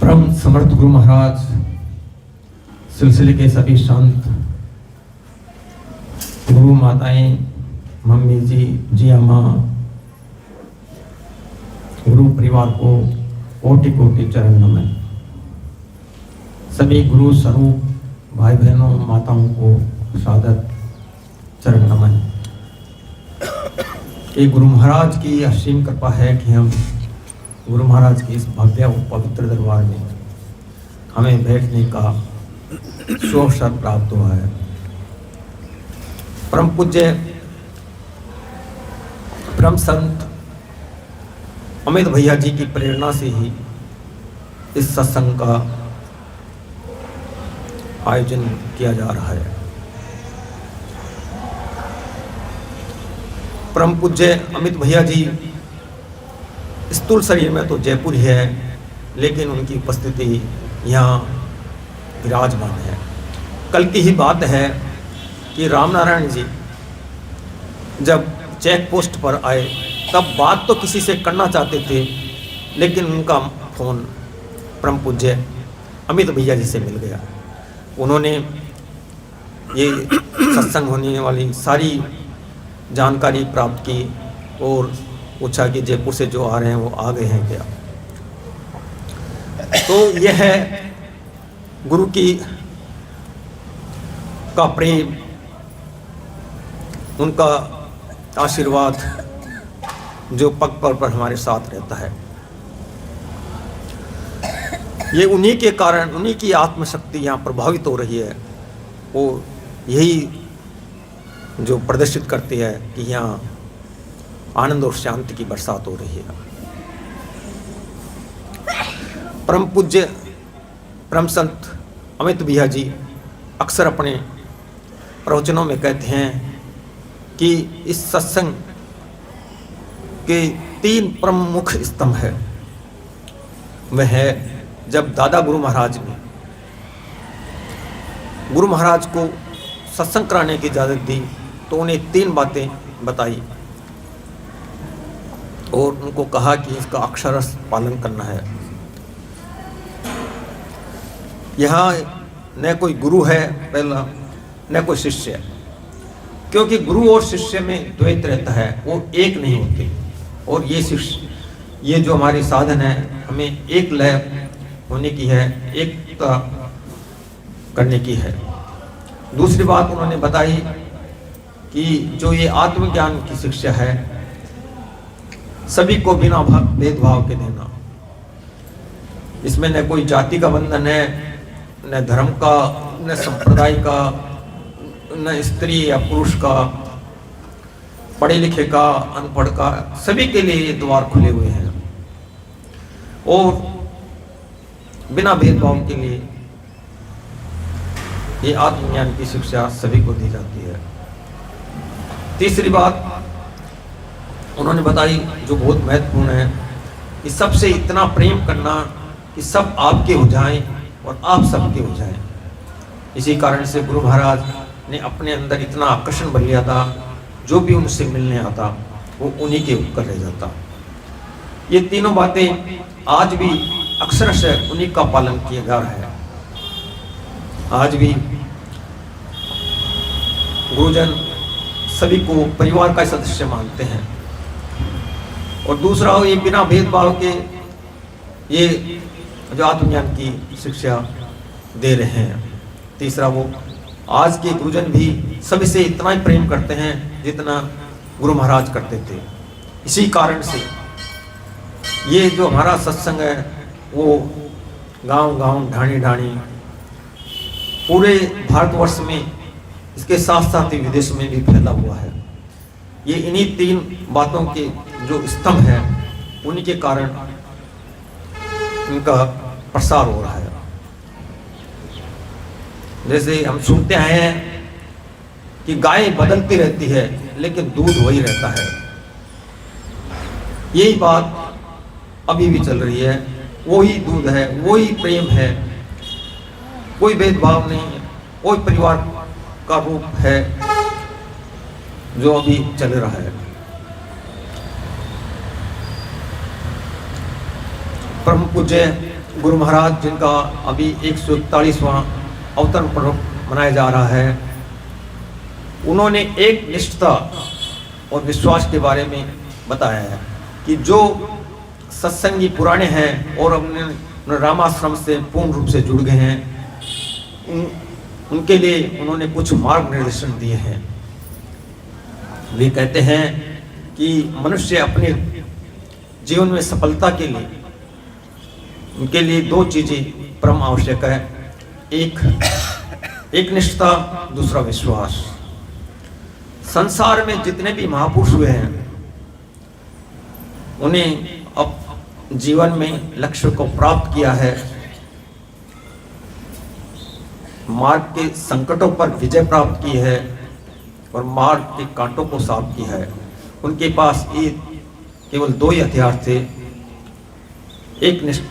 परम समर्थ गुरु महाराज, सिलसिले के सभी संत, गुरु माताएं, मम्मी जी, जिया माँ, गुरु परिवार को कोटि कोटि चरण नमन। सभी गुरु स्वरूप भाई बहनों, माताओं को सादर चरण नमन। ये गुरु महाराज की असीम कृपा है कि हम गुरु महाराज की इस भव्य और पवित्र दरबार में हमें बैठने का अवसर प्राप्त हुआ है। परम पूज्य परम संत अमित भैया जी की प्रेरणा से ही इस सत्संग का आयोजन किया जा रहा है। परम पूज्य अमित भैया जी स्थूल शरीर में तो जयपुर ही है, लेकिन उनकी उपस्थिति यहाँ विराजमान है। कल की ही बात है कि रामनारायण जी जब चेक पोस्ट पर आए तब बात तो किसी से करना चाहते थे, लेकिन उनका फोन परम पूज्य अमित भैया जी से मिल गया। उन्होंने ये सत्संग होने वाली सारी जानकारी प्राप्त की और पूछा कि जयपुर से जो आ रहे हैं वो आ गए हैं क्या। तो यह है गुरु की का प्रेम, उनका आशीर्वाद जो पग पग पर हमारे साथ रहता है। ये उन्हीं के कारण, उन्हीं की आत्मशक्ति यहाँ प्रभावित हो रही है। वो यही जो प्रदर्शित करती है कि यहाँ आनंद और शांति की बरसात हो रही है। परम पूज्य परम संत अमित भैया जी अक्सर अपने प्रवचनों में कहते हैं कि इस सत्संग के 3 प्रमुख स्तंभ है। वह है जब दादा गुरु महाराज ने गुरु महाराज को सत्संग कराने की इजाज़त दी तो उन्हें 3 बातें बताई और उनको कहा कि इसका अक्षरश पालन करना है। यहाँ न कोई गुरु है पहला, न कोई शिष्य है, क्योंकि गुरु और शिष्य में द्वैत रहता है, वो एक नहीं होते। और ये शिष्य, ये जो हमारे साधन है, हमें एक लय होने की है, एकता करने की है। दूसरी बात उन्होंने बताई कि जो ये आत्मज्ञान की शिक्षा है, सभी को बिना भेदभाव के देना। इसमें न कोई जाति का बंधन है, न धर्म का, न संप्रदाय का, न स्त्री या पुरुष का, पढ़े लिखे का, अनपढ़ का, सभी के लिए ये द्वार खुले हुए हैं और बिना भेदभाव के लिए ये आत्मज्ञान की शिक्षा सभी को दी जाती है। तीसरी बात उन्होंने बताई जो बहुत महत्वपूर्ण है कि सबसे इतना प्रेम करना कि सब आपके हो जाएं और आप सबके हो जाएं। इसी कारण से गुरु महाराज ने अपने अंदर इतना आकर्षण बन लिया था, जो भी उनसे मिलने आता वो उन्हीं के होकर रह जाता। ये तीनों बातें आज भी अक्षरशः उन्हीं का पालन किया जा रहा है। आज भी गुरुजन सभी को परिवार का सदस्य मानते हैं। और दूसरा ये बिना भेदभाव के ये जो आत्मज्ञान की शिक्षा दे रहे हैं। तीसरा वो आज के गुरुजन भी सभी से इतना ही प्रेम करते हैं जितना गुरु महाराज करते थे। इसी कारण से ये जो हमारा सत्संग है वो गांव-गांव, ढाणी-ढाणी पूरे भारतवर्ष में, इसके साथ साथ ही विदेश में भी फैला हुआ है। ये इन्हीं 3 बातों के जो स्तंभ है उन्हीं के कारण इनका प्रसार हो रहा है। जैसे हम सुनते आए हैं कि गाय बदलती रहती है लेकिन दूध वही रहता है। यही बात अभी भी चल रही है। वही दूध है, वही प्रेम है, कोई भेदभाव नहीं है, कोई परिवार का रूप है जो अभी चल रहा है। परम पूज्य गुरु महाराज जिनका अभी 141वां अवतरण पर्व मनाया जा रहा है, उन्होंने एक निष्ठता और विश्वास के बारे में बताया है कि जो सत्संगी पुराने हैं और अपने रामाश्रम से पूर्ण रूप से जुड़ गए हैं, उनके लिए उन्होंने कुछ मार्ग निर्देशन दिए हैं। वे कहते हैं कि मनुष्य अपने जीवन में सफलता के लिए उनके लिए दो चीजें परम आवश्यक है, एक निष्ठा, दूसरा विश्वास। संसार में जितने भी महापुरुष हुए हैं, उन्हें अब जीवन में लक्ष्य को प्राप्त किया है, मार्ग के संकटों पर विजय प्राप्त की है और मार्ग के कांटों को साफ किया है। उनके पास ये केवल दो ही हथियार थे, एक निष्ठा